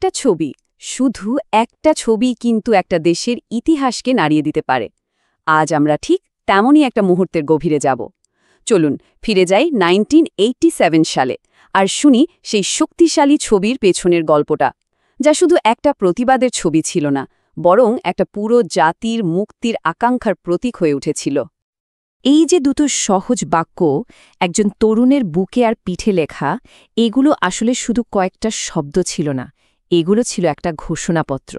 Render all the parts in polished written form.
একটা ছবি, শুধু একটা ছবি কিন্তু একটা দেশের ইতিহাসকে নাড়িয়ে দিতে পারে। আজ আমরা ঠিক তেমনই একটা মুহূর্তের গভীরে যাব। চলুন ফিরে যাই 1987 সালে আর শুনি সেই শক্তিশালী ছবির পেছনের গল্পটা, যা শুধু একটা প্রতিবাদের ছবি ছিল না, বরং একটা পুরো জাতির মুক্তির আকাঙ্ক্ষার প্রতীক হয়ে উঠেছিল। এই যে দুটো সহজ বাক্য, একজন তরুণের বুকে আর পিঠে লেখা, এগুলো আসলে শুধু কয়েকটা শব্দ ছিল না, এগুলো ছিল একটা ঘোষণাপত্র।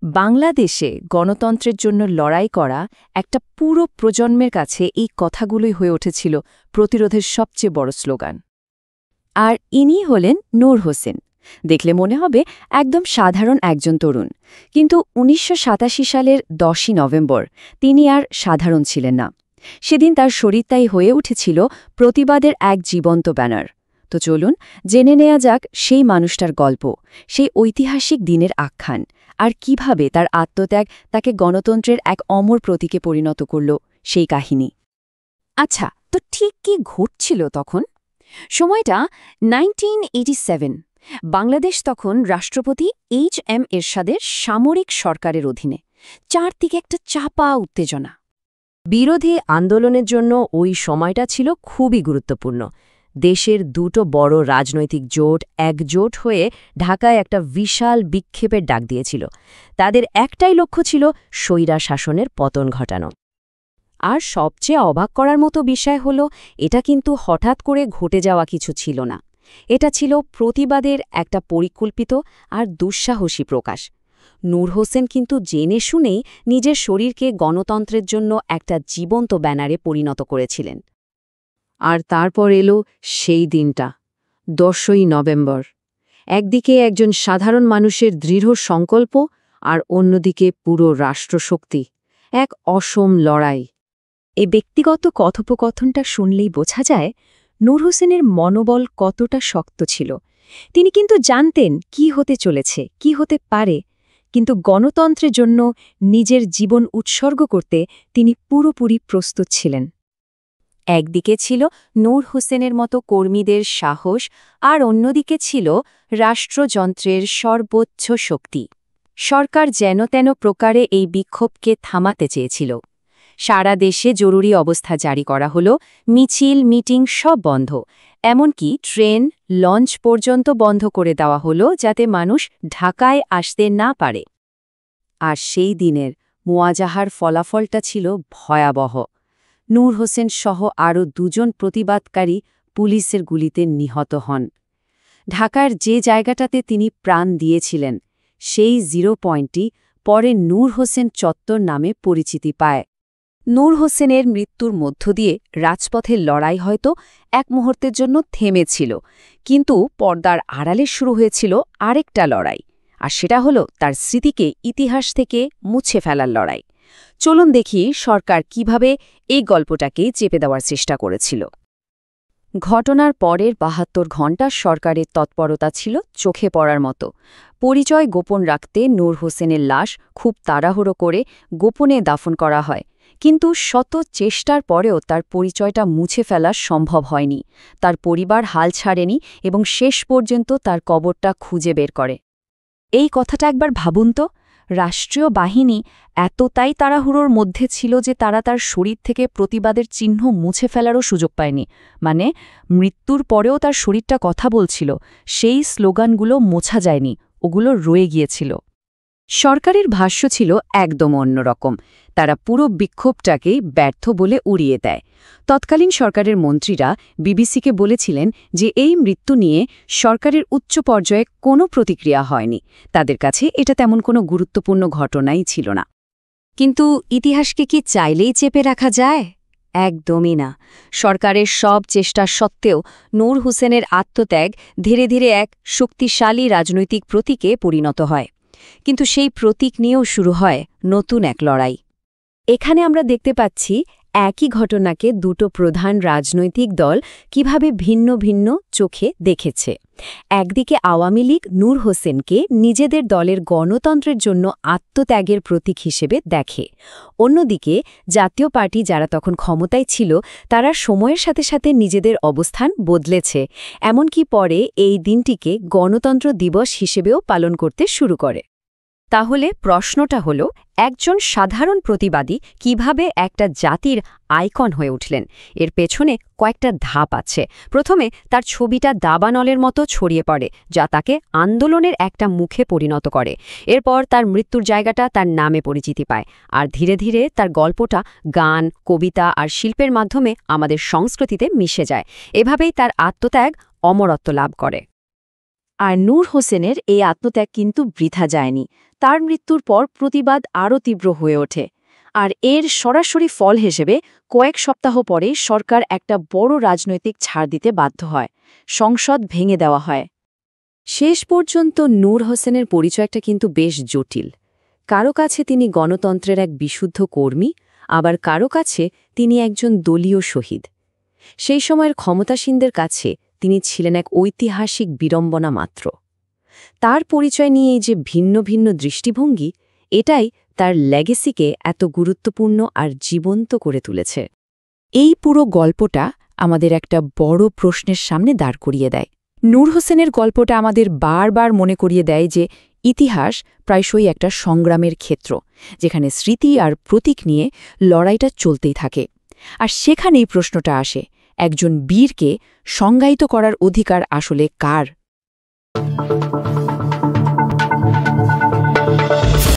বাংলাদেশে গণতন্ত্রের জন্য লড়াই করা একটা পুরো প্রজন্মের কাছে এই কথাগুলোই হয়ে উঠেছিল প্রতিরোধের সবচেয়ে বড় স্লোগান। আর ইনি হলেন নূর হোসেন। দেখলে মনে হবে একদম সাধারণ একজন তরুণ, কিন্তু 1987 সালের 10ই নভেম্বর তিনি আর সাধারণ ছিলেন না। সেদিন তার শরীরটাই হয়ে উঠেছিল প্রতিবাদের এক জীবন্ত ব্যানার। তো চলুন জেনে নেওয়া যাক সেই মানুষটার গল্প, সেই ঐতিহাসিক দিনের আখ্যান, আর কিভাবে তার আত্মত্যাগ তাকে গণতন্ত্রের এক অমর প্রতীকে পরিণত করল সেই কাহিনী। আচ্ছা, তো ঠিক কি ঘটছিল তখন? সময়টা 1987। বাংলাদেশ তখন রাষ্ট্রপতি এইচ.এম. এরশাদের সামরিক সরকারের অধীনে। চারদিকে একটা চাপা উত্তেজনা। বিরোধী আন্দোলনের জন্য ওই সময়টা ছিল খুবই গুরুত্বপূর্ণ। দেশের দুটো বড় রাজনৈতিক জোট একজোট হয়ে ঢাকায় একটা বিশাল বিক্ষোভের ডাক দিয়েছিল। তাদের একটাই লক্ষ্য ছিল স্বৈরা শাসনের পতন ঘটানো। আর সবচেয়ে অবাক করার মতো বিষয় হল, এটা কিন্তু হঠাৎ করে ঘটে যাওয়া কিছু ছিল না। এটা ছিল প্রতিবাদের একটা পরিকল্পিত আর দুঃসাহসী প্রকাশ। নূর হোসেন কিন্তু জেনে শুনেই নিজের শরীরকে গণতন্ত্রের জন্য একটা জীবন্ত ব্যানারে পরিণত করেছিলেন। আর তারপর এলো সেই দিনটা, 10ই নভেম্বর। একদিকে একজন সাধারণ মানুষের দৃঢ় সংকল্প, আর অন্যদিকে পুরো রাষ্ট্রশক্তি, এক অসম লড়াই। এই ব্যক্তিগত কথোপকথনটা শুনলেই বোঝা যায় নূর হোসেনের মনোবল কতটা শক্ত ছিল। তিনি কিন্তু জানতেন কি হতে চলেছে, কি হতে পারে, কিন্তু গণতন্ত্রের জন্য নিজের জীবন উৎসর্গ করতে তিনি পুরোপুরি প্রস্তুত ছিলেন। একদিকে ছিল নূর হোসেনের মতো কর্মীদের সাহস, আর অন্যদিকে ছিল রাষ্ট্রযন্ত্রের সর্বোচ্চ শক্তি। সরকার যেন তেন প্রকারে এই বিক্ষোভকে থামাতে চেয়েছিল। সারা দেশে জরুরি অবস্থা জারি করা হলো, মিছিল মিটিং সব বন্ধ, এমনকি ট্রেন লঞ্চ পর্যন্ত বন্ধ করে দেওয়া হলো যাতে মানুষ ঢাকায় আসতে না পারে। আর সেই দিনের মুয়াজাহার ফলাফলটা ছিল ভয়াবহ। নূর হোসেন সহ আরও দুজন প্রতিবাদকারী পুলিশের গুলিতে নিহত হন। ঢাকার যে জায়গাটাতে তিনি প্রাণ দিয়েছিলেন, সেই জিরো পয়েন্টটি পরে নূর হোসেন চত্বর নামে পরিচিতি পায়। নূর হোসেনের মৃত্যুর মধ্য দিয়ে রাজপথের লড়াই হয়তো এক মুহূর্তের জন্য থেমেছিল, কিন্তু পর্দার আড়ালে শুরু হয়েছিল আরেকটা লড়াই, আর সেটা হলো তার স্মৃতিকে ইতিহাস থেকে মুছে ফেলার লড়াই। চলুন দেখি সরকার কিভাবে এই গল্পটাকে চেপে দেওয়ার চেষ্টা করেছিল। ঘটনার পরের ৭২ ঘণ্টা সরকারের তৎপরতা ছিল চোখে পড়ার মতো। পরিচয় গোপন রাখতে নূর হোসেনের লাশ খুব তাড়াহুড়ো করে গোপনে দাফন করা হয়, কিন্তু শত চেষ্টার পরেও তার পরিচয়টা মুছে ফেলা সম্ভব হয়নি। তার পরিবার হাল ছাড়েনি এবং শেষ পর্যন্ত তার কবরটা খুঁজে বের করে। এই কথাটা একবার ভাবুন তো, রাষ্ট্রীয় বাহিনী এতটাই তাড়াহুড়োর মধ্যে ছিল যে তারা তার শরীর থেকে প্রতিবাদের চিহ্ন মুছে ফেলারও সুযোগ পায়নি। মানে মৃত্যুর পরেও তার শরীরটা কথা বলছিল, সেই স্লোগানগুলো মোছা যায়নি, ওগুলো রয়ে গিয়েছিল। সরকারের ভাষ্য ছিল একদম অন্যরকম। তারা পুরো বিক্ষোভটাকেই ব্যর্থ বলে উড়িয়ে দেয়। তৎকালীন সরকারের মন্ত্রীরা বিবিসিকে বলেছিলেন যে এই মৃত্যু নিয়ে সরকারের উচ্চ পর্যায়ে কোনো প্রতিক্রিয়া হয়নি, তাদের কাছে এটা তেমন কোনো গুরুত্বপূর্ণ ঘটনাই ছিল না। কিন্তু ইতিহাসকে কি চাইলেই চেপে রাখা যায়? একদমই না। সরকারের সব চেষ্টা সত্ত্বেও নূর হোসেনের আত্মত্যাগ ধীরে ধীরে এক শক্তিশালী রাজনৈতিক প্রতীকে পরিণত হয়। কিন্তু সেই প্রতীক নিয়েও শুরু হয় নতুন এক লড়াই। এখানে আমরা দেখতে পাচ্ছি একই ঘটনাকে দুটো প্রধান রাজনৈতিক দল কিভাবে ভিন্ন ভিন্ন চোখে দেখেছে। একদিকে আওয়ামী লীগ নূর হোসেনকে নিজেদের দলের গণতন্ত্রের জন্য আত্মত্যাগের প্রতীক হিসেবে দেখে, অন্যদিকে জাতীয় পার্টি যারা তখন ক্ষমতায় ছিল তারা সময়ের সাথে সাথে নিজেদের অবস্থান বদলেছে, এমনকি পরে এই দিনটিকে গণতন্ত্র দিবস হিসেবেও পালন করতে শুরু করে। তাহলে প্রশ্নটা হলো, একজন সাধারণ প্রতিবাদী কিভাবে একটা জাতির আইকন হয়ে উঠলেন? এর পেছনে কয়েকটা ধাপ আছে। প্রথমে তার ছবিটা দাবানলের মতো ছড়িয়ে পড়ে, যা তাকে আন্দোলনের একটা মুখে পরিণত করে। এরপর তার মৃত্যুর জায়গাটা তার নামে পরিচিতি পায়, আর ধীরে ধীরে তার গল্পটা গান, কবিতা আর শিল্পের মাধ্যমে আমাদের সংস্কৃতিতে মিশে যায়। এভাবেই তার আত্মত্যাগ অমরত্ব লাভ করে। আর নূর হোসেনের এই আত্মত্যাগ কিন্তু বৃথা যায়নি। তার মৃত্যুর পর প্রতিবাদ আরও তীব্র হয়ে ওঠে, আর এর সরাসরি ফল হিসেবে কয়েক সপ্তাহ পরে সরকার একটা বড় রাজনৈতিক ছাড় দিতে বাধ্য হয়, সংসদ ভেঙে দেওয়া হয়। শেষ পর্যন্ত নূর হোসেনের পরিচয়টা কিন্তু বেশ জটিল। কারো কাছে তিনি গণতন্ত্রের এক বিশুদ্ধ কর্মী, আবার কারো কাছে তিনি একজন দলীয় শহীদ। সেই সময়ের ক্ষমতাসীনদের কাছে তিনি ছিলেন এক ঐতিহাসিক বিড়ম্বনা মাত্র। তার পরিচয় নিয়ে এই যে ভিন্ন ভিন্ন দৃষ্টিভঙ্গি, এটাই তার লেগেসিকে এত গুরুত্বপূর্ণ আর জীবন্ত করে তুলেছে। এই পুরো গল্পটা আমাদের একটা বড় প্রশ্নের সামনে দাঁড় করিয়ে দেয়। নূর হোসেনের গল্পটা আমাদের বারবার মনে করিয়ে দেয় যে ইতিহাস প্রায়শই একটা সংগ্রামের ক্ষেত্র, যেখানে স্মৃতি আর প্রতীক নিয়ে লড়াইটা চলতেই থাকে। আর সেখানেই প্রশ্নটা আসে, একজন বীরকে সংজ্ঞায়িত করার অধিকার আসলে কার?